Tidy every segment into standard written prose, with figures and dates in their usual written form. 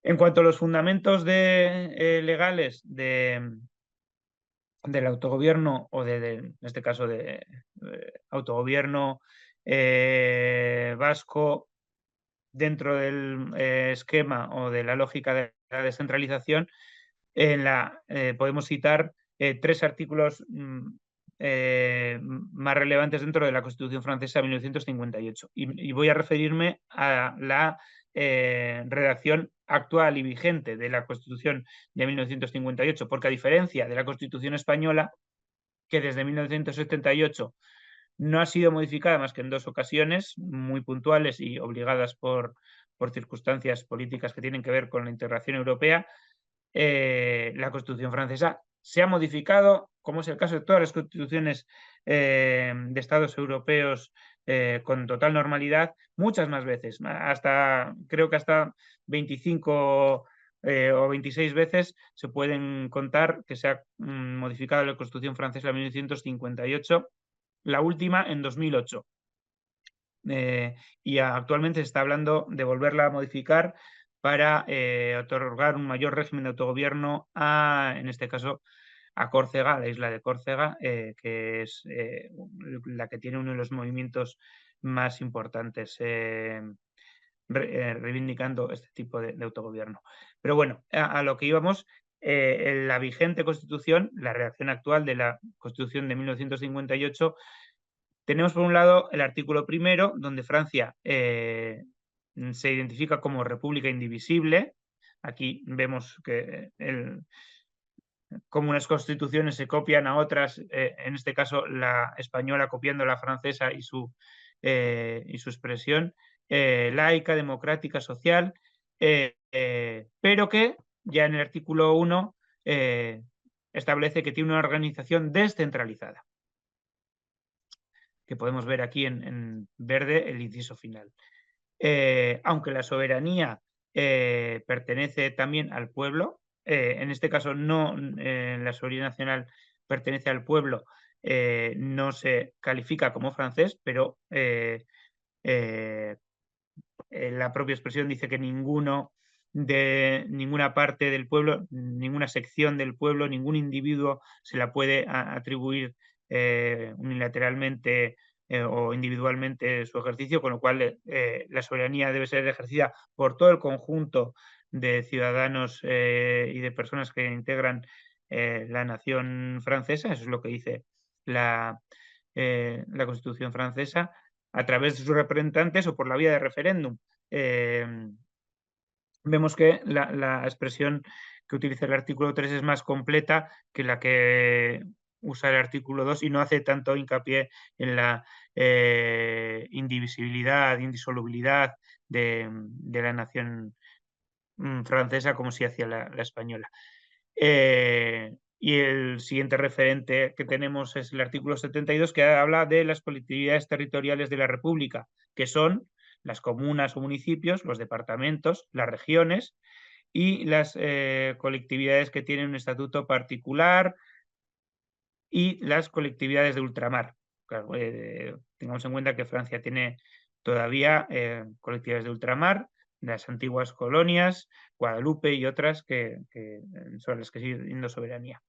En cuanto a los fundamentos legales del autogobierno o en este caso de autogobierno vasco dentro del esquema o de la lógica de la descentralización, podemos citar tres artículos más relevantes dentro de la Constitución francesa de 1958. Y voy a referirme a la redacción actual y vigente de la Constitución de 1958, porque a diferencia de la Constitución española, que desde 1978 no ha sido modificada más que en dos ocasiones, muy puntuales y obligadas por circunstancias políticas que tienen que ver con la integración europea, la Constitución francesa se ha modificado, como es el caso de todas las constituciones de Estados europeos, con total normalidad, muchas más veces. Creo que hasta 25 o 26 veces se pueden contar que se ha modificado la Constitución francesa en 1958, la última en 2008. Y actualmente se está hablando de volverla a modificar para otorgar un mayor régimen de autogobierno en este caso, a Córcega, a la isla de Córcega, que es la que tiene uno de los movimientos más importantes reivindicando este tipo de autogobierno. Pero bueno, a lo que íbamos, la vigente Constitución, la redacción actual de la Constitución de 1958, tenemos por un lado el artículo primero, donde Francia se identifica como república indivisible. Aquí vemos que como unas constituciones se copian a otras, en este caso la española copiando la francesa y su expresión, laica, democrática, social, pero que ya en el artículo 1 establece que tiene una organización descentralizada, que podemos ver aquí en verde el inciso final. Aunque la soberanía pertenece también al pueblo, en este caso no, la soberanía nacional pertenece al pueblo, no se califica como francés, pero la propia expresión dice que ninguna parte del pueblo, ninguna sección del pueblo, ningún individuo se la puede atribuir unilateralmente o individualmente su ejercicio, con lo cual la soberanía debe ser ejercida por todo el conjunto de ciudadanos y de personas que integran la nación francesa. Eso es lo que dice la Constitución francesa, a través de sus representantes o por la vía de referéndum. Vemos que la expresión que utiliza el artículo 3 es más completa que la que usa el artículo 2 y no hace tanto hincapié en la indivisibilidad, indisolubilidad de la nación francesa como si hacía la española. Y el siguiente referente que tenemos es el artículo 72, que habla de las colectividades territoriales de la República, que son las comunas o municipios, los departamentos, las regiones y las colectividades que tienen un estatuto particular y las colectividades de ultramar. Claro, tengamos en cuenta que Francia tiene todavía colectividades de ultramar, las antiguas colonias, Guadalupe y otras sobre las que sigue teniendo soberanía.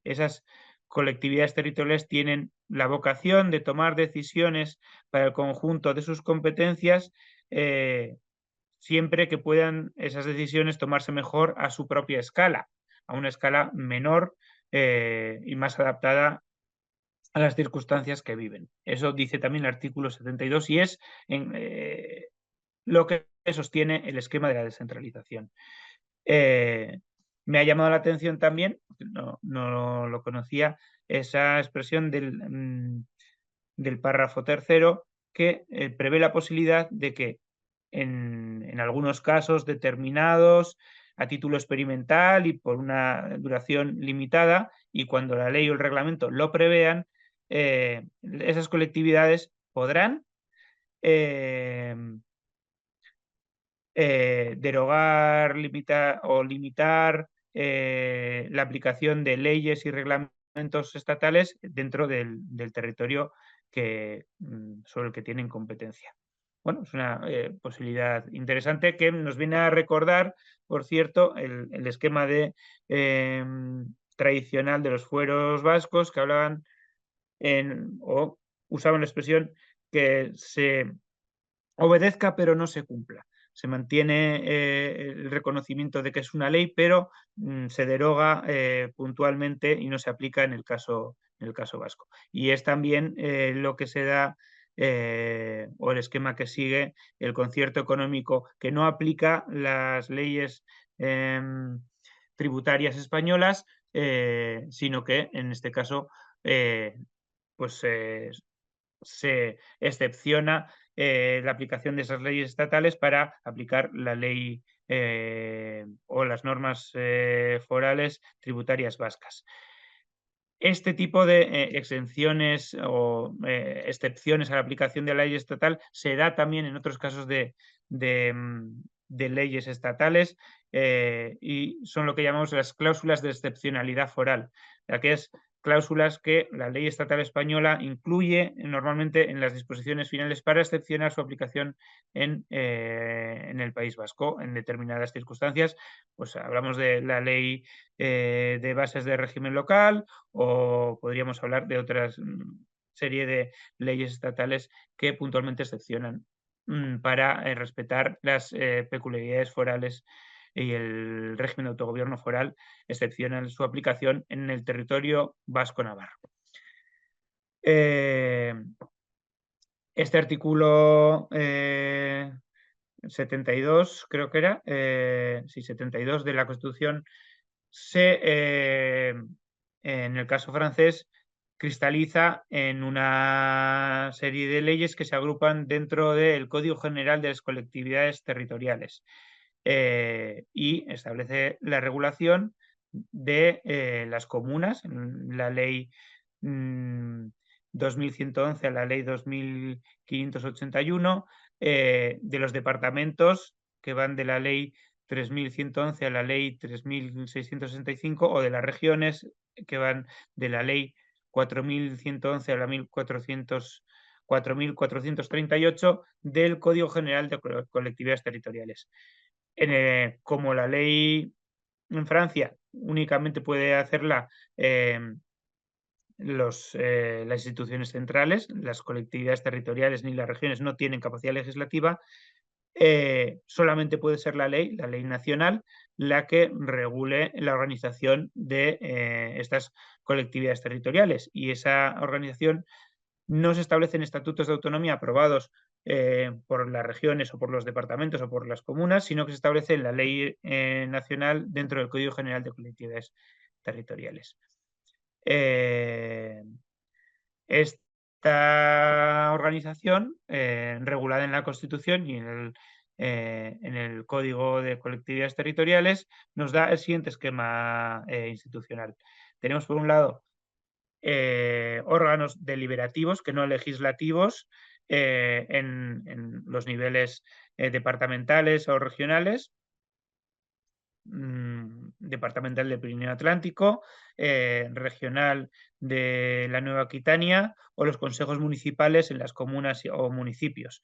Esas colectividades territoriales tienen la vocación de tomar decisiones para el conjunto de sus competencias, siempre que puedan esas decisiones tomarse mejor a su propia escala, a una escala menor y más adaptada a las circunstancias que viven. Eso dice también el artículo 72 y es lo que sostiene el esquema de la descentralización. Me ha llamado la atención también, no lo conocía, esa expresión del párrafo tercero que prevé la posibilidad de que en algunos casos determinados, a título experimental y por una duración limitada, y cuando la ley o el reglamento lo prevean, esas colectividades podrán eh, derogar, limitar la aplicación de leyes y reglamentos estatales dentro del territorio sobre el que tienen competencia. bueno, es una posibilidad interesante que nos viene a recordar, por cierto, el esquema tradicional de los fueros vascos que hablaban o usaban la expresión que se obedezca pero no se cumpla. Se mantiene el reconocimiento de que es una ley, pero se deroga puntualmente y no se aplica en el caso vasco. Y es también lo que se da o el esquema que sigue el concierto económico, que no aplica las leyes tributarias españolas, sino que en este caso pues se excepciona la aplicación de esas leyes estatales para aplicar la ley o las normas forales tributarias vascas. Este tipo de exenciones o excepciones a la aplicación de la ley estatal se da también en otros casos de leyes estatales y son lo que llamamos las cláusulas de excepcionalidad foral, aquellas cláusulas que la ley estatal española incluye normalmente en las disposiciones finales para excepcionar su aplicación en el País Vasco en determinadas circunstancias. Pues hablamos de la ley de bases de régimen local o podríamos hablar de otras serie de leyes estatales que puntualmente excepcionan para respetar las peculiaridades forales y el régimen de autogobierno foral excepcionan su aplicación en el territorio vasco-navarro. Este artículo 72, creo que era, sí, 72 de la Constitución en el caso francés, cristaliza en una serie de leyes que se agrupan dentro del Código General de las Colectividades Territoriales y establece la regulación de las comunas, la ley 2111 a la ley 2581, de los departamentos que van de la ley 3111 a la ley 3665 o de las regiones que van de la ley 4111 a la 4438 del Código General de Colectividades Territoriales. Como la ley en Francia únicamente puede hacerla las instituciones centrales, las colectividades territoriales ni las regiones no tienen capacidad legislativa, solamente puede ser la ley nacional, la que regule la organización de estas colectividades territoriales. Y esa organización no se establecen estatutos de autonomía aprobados por las regiones o por los departamentos o por las comunas, sino que se establece en la ley nacional dentro del Código General de Colectividades Territoriales. Esta organización, regulada en la Constitución y en el Código de Colectividades Territoriales, nos da el siguiente esquema institucional. Tenemos, por un lado, órganos deliberativos, que no legislativos, en los niveles departamentales o regionales, departamental del Pirineo Atlántico, regional de la Nueva Aquitania o los consejos municipales en las comunas o municipios,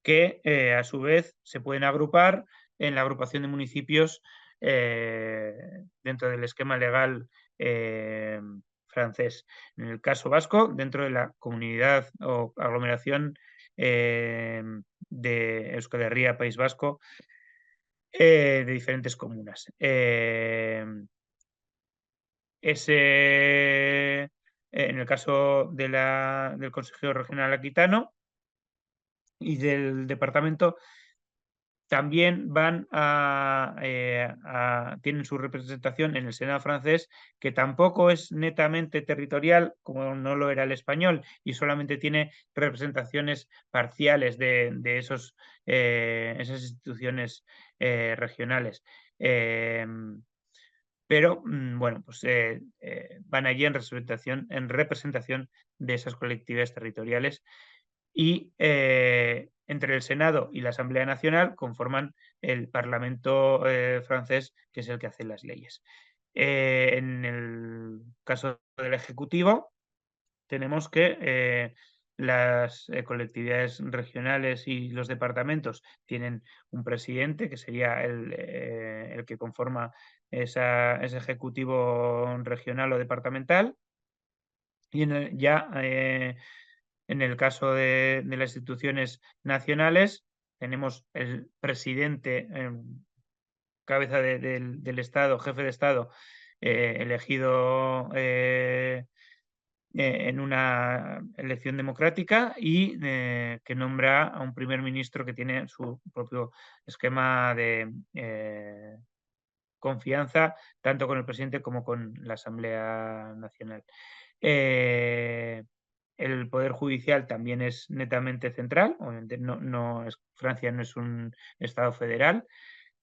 que a su vez se pueden agrupar en la agrupación de municipios dentro del esquema legal francés. En el caso vasco, dentro de la comunidad o aglomeración de Euskal Herria, País Vasco, de diferentes comunas. En el caso del Consejo Regional Aquitano y del departamento, también tienen su representación en el Senado francés, que tampoco es netamente territorial, como no lo era el español, y solamente tiene representaciones parciales de esas instituciones regionales. Pero, bueno, pues van allí en representación de esas colectividades territoriales y entre el Senado y la Asamblea Nacional conforman el Parlamento francés, que es el que hace las leyes. En el caso del Ejecutivo, tenemos que las colectividades regionales y los departamentos tienen un presidente, que sería el que conforma ese ejecutivo regional o departamental. Y en el caso de las instituciones nacionales, tenemos el presidente, cabeza del Estado, jefe de Estado, elegido en una elección democrática y que nombra a un primer ministro que tiene su propio esquema de confianza, tanto con el presidente como con la Asamblea Nacional. El Poder Judicial también es netamente central, obviamente Francia no es un Estado federal,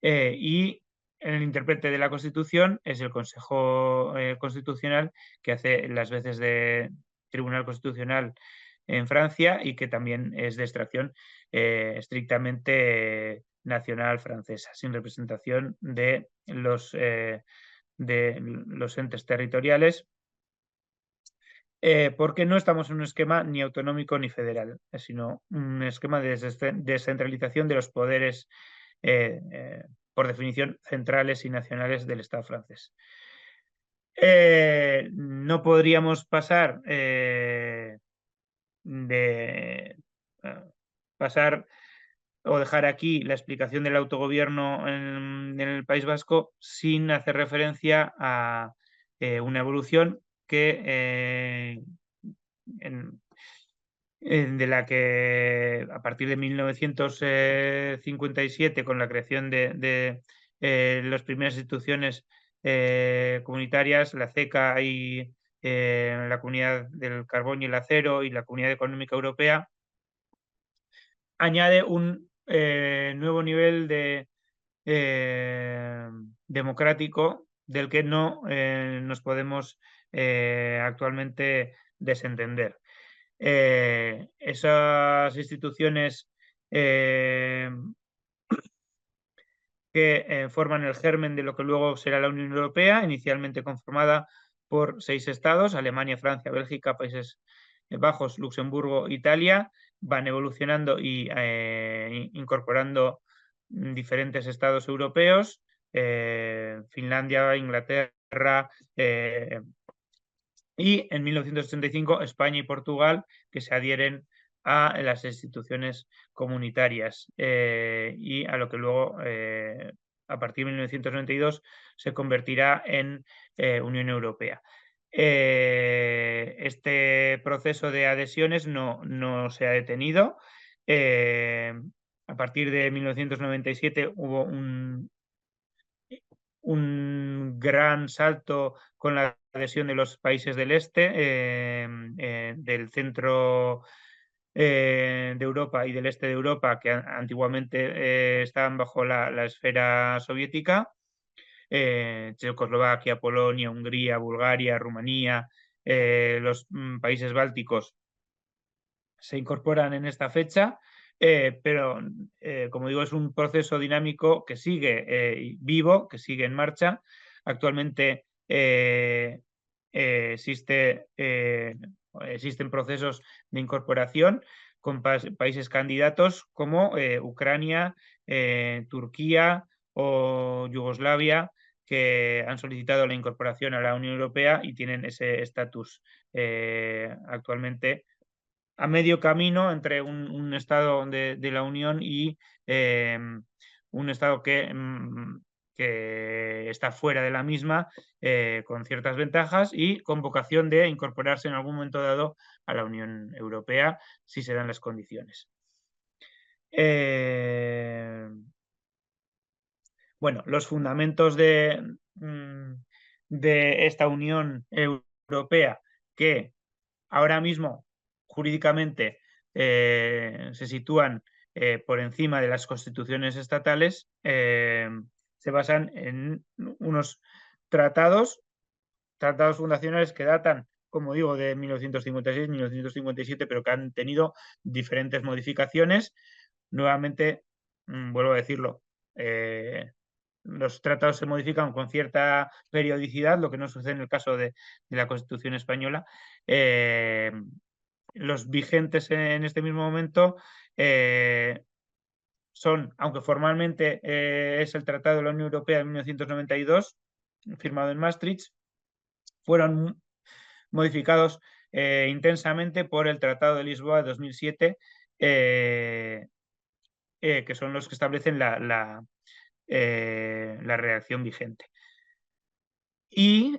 y el intérprete de la Constitución es el Consejo Constitucional, que hace las veces de Tribunal Constitucional en Francia y que también es de extracción estrictamente nacional francesa, sin representación de los entes territoriales, porque no estamos en un esquema ni autonómico ni federal, sino un esquema de descentralización de los poderes, por definición, centrales y nacionales del Estado francés. No podríamos pasar o dejar aquí la explicación del autogobierno en el País Vasco sin hacer referencia a una evolución que de la que a partir de 1957, con la creación de las primeras instituciones comunitarias, la CECA y la Comunidad del Carbón y el Acero y la Comunidad Económica Europea, añade un nuevo nivel democrático del que no nos podemos actualmente desentender. Esas instituciones que forman el germen de lo que luego será la Unión Europea, inicialmente conformada por 6 estados: Alemania, Francia, Bélgica, Países Bajos, Luxemburgo, Italia. Van evolucionando y incorporando diferentes estados europeos, Finlandia, Inglaterra, y en 1985 España y Portugal, que se adhieren a las instituciones comunitarias y a lo que luego, a partir de 1992, se convertirá en Unión Europea. Este proceso de adhesiones no se ha detenido. A partir de 1997 hubo un gran salto con la adhesión de los países del este, del centro de Europa y del este de Europa, que antiguamente estaban bajo la esfera soviética: Checoslovaquia, Polonia, Hungría, Bulgaria, Rumanía, los países bálticos se incorporan en esta fecha, pero como digo, es un proceso dinámico que sigue vivo, que sigue en marcha. Actualmente existen procesos de incorporación con países candidatos como Ucrania, Turquía o Yugoslavia, que han solicitado la incorporación a la Unión Europea y tienen ese estatus actualmente a medio camino entre un Estado de la Unión y un Estado que está fuera de la misma, con ciertas ventajas y con vocación de incorporarse en algún momento dado a la Unión Europea, si se dan las condiciones. Bueno, los fundamentos de esta Unión Europea, que ahora mismo jurídicamente se sitúan por encima de las constituciones estatales, se basan en unos tratados fundacionales que datan, como digo, de 1956, 1957, pero que han tenido diferentes modificaciones. Nuevamente, vuelvo a decirlo, los tratados se modifican con cierta periodicidad, lo que no sucede en el caso de la Constitución española. los vigentes en este mismo momento son, aunque formalmente es el Tratado de la Unión Europea de 1992, firmado en Maastricht, fueron modificados intensamente por el Tratado de Lisboa de 2007, que son los que establecen la redacción vigente. Y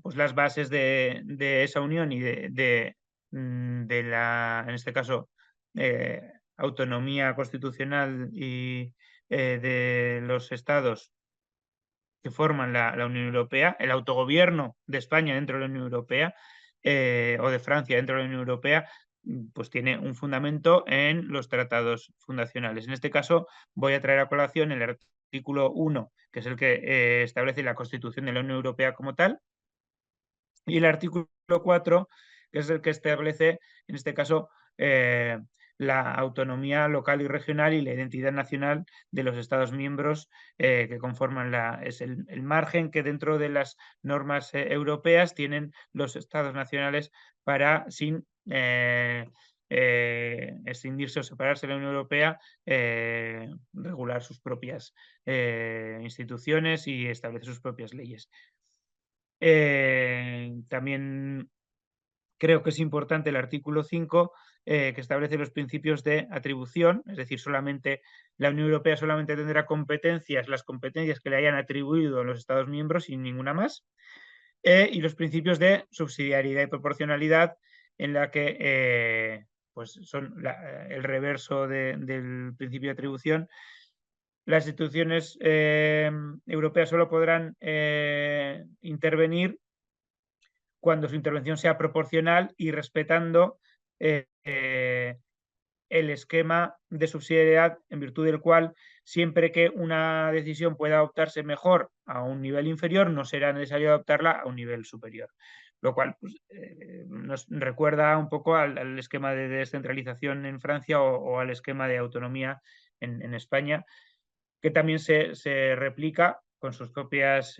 pues las bases de esa unión y de la, en este caso, autonomía constitucional y de los estados que forman la Unión Europea, el autogobierno de España dentro de la Unión Europea o de Francia dentro de la Unión Europea, pues tiene un fundamento en los tratados fundacionales. En este caso voy a traer a colación el artículo 1, que es el que establece la Constitución de la Unión Europea como tal, y el artículo 4, que es el que establece, en este caso, la autonomía local y regional y la identidad nacional de los Estados miembros que conforman el margen que dentro de las normas europeas tienen los Estados nacionales para, sin escindirse o separarse de la Unión Europea, regular sus propias instituciones y establecer sus propias leyes. También creo que es importante el artículo 5, que establece los principios de atribución, es decir, solamente la Unión Europea solamente tendrá las competencias que le hayan atribuido a los Estados miembros sin ninguna más, y los principios de subsidiariedad y proporcionalidad, en la que pues son el reverso del principio de atribución. Las instituciones europeas solo podrán intervenir cuando su intervención sea proporcional y respetando el esquema de subsidiariedad en virtud del cual siempre que una decisión pueda adoptarse mejor a un nivel inferior, no será necesario adoptarla a un nivel superior. Lo cual pues, nos recuerda un poco al esquema de descentralización en Francia o al esquema de autonomía en España, que también se replica con sus propias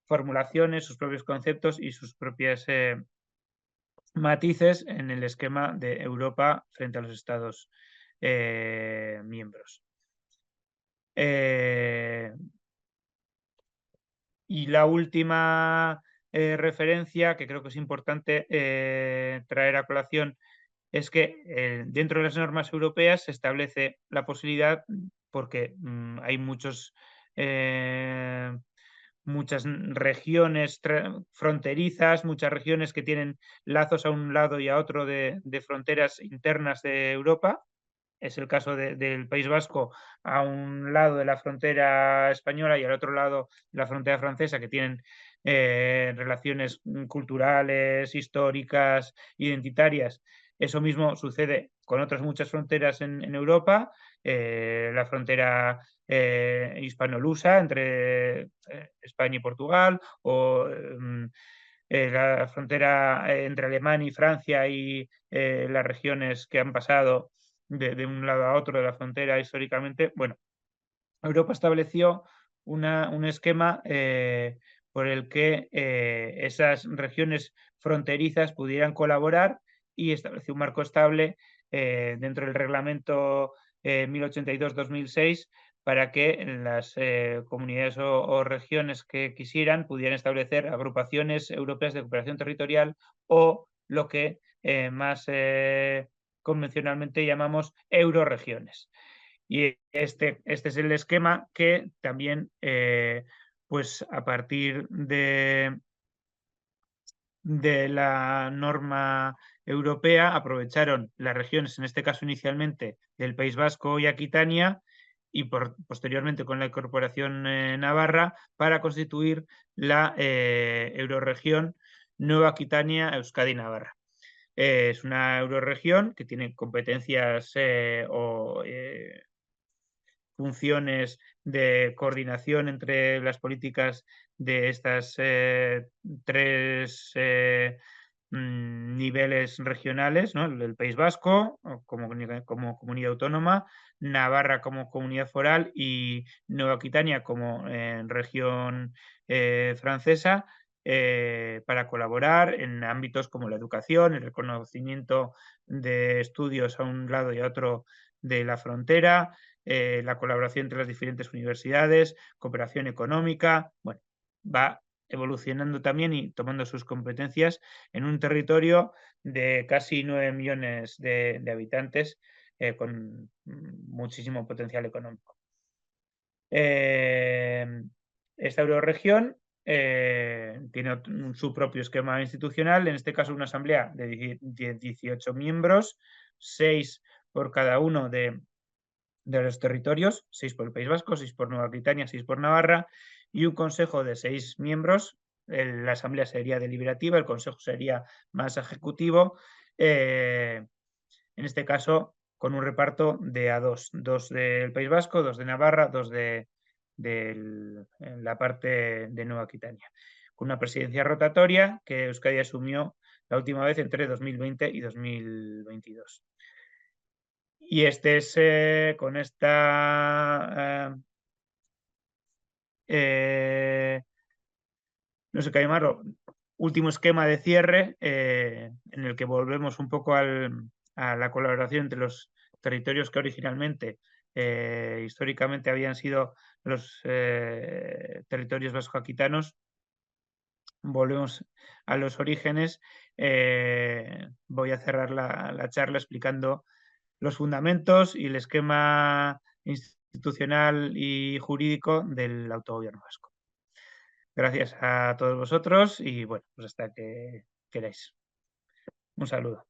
formulaciones, sus propios conceptos y sus propias matices en el esquema de Europa frente a los Estados miembros. Y la última referencia que creo que es importante traer a colación es que dentro de las normas europeas se establece la posibilidad, porque hay muchas regiones fronterizas, muchas regiones que tienen lazos a un lado y a otro de fronteras internas de Europa. Es el caso del País Vasco a un lado de la frontera española y al otro lado de la frontera francesa, que tienen relaciones culturales, históricas, identitarias. Eso mismo sucede con otras muchas fronteras en Europa, la frontera hispano-lusa entre España y Portugal, o la frontera entre Alemania y Francia y las regiones que han pasado de un lado a otro de la frontera históricamente. Bueno, Europa estableció un esquema por el que esas regiones fronterizas pudieran colaborar y estableció un marco estable dentro del reglamento 1082-2006 para que las comunidades o regiones que quisieran pudieran establecer agrupaciones europeas de cooperación territorial o lo que más convencionalmente llamamos euroregiones. Y este es el esquema que también, pues a partir de la norma europea, aprovecharon las regiones, en este caso inicialmente del País Vasco y Aquitania, y posteriormente con la incorporación navarra, para constituir la eurorregión Nueva Aquitania, Euskadi y Navarra. Es una eurorregión que tiene competencias o funciones de coordinación entre las políticas de estas tres niveles regionales, ¿no? El País Vasco como comunidad autónoma, Navarra como comunidad foral y Nueva Aquitania como región francesa, para colaborar en ámbitos como la educación, el reconocimiento de estudios a un lado y a otro de la frontera, la colaboración entre las diferentes universidades, cooperación económica. Bueno, va evolucionando también y tomando sus competencias en un territorio de casi 9 millones de habitantes, con muchísimo potencial económico. Esta eurorregión tiene su propio esquema institucional, en este caso una asamblea de 18 miembros, 6 por cada uno de los territorios, 6 por el País Vasco, 6 por Nueva Aquitania, 6 por Navarra, y un consejo de 6 miembros. La asamblea sería deliberativa, el consejo sería más ejecutivo, en este caso con un reparto de a dos del País Vasco, 2 de Navarra, 2 de la parte de Nueva Aquitania, con una presidencia rotatoria que Euskadi asumió la última vez entre 2020 y 2022. Y este es con esta no sé qué llamarlo, último esquema de cierre, en el que volvemos un poco a la colaboración entre los territorios que originalmente, históricamente, habían sido los territorios vasco-aquitanos. Volvemos a los orígenes. Voy a cerrar la charla explicando los fundamentos y el esquema institucional y jurídico del autogobierno vasco. Gracias a todos vosotros y bueno, pues hasta que queráis. Un saludo.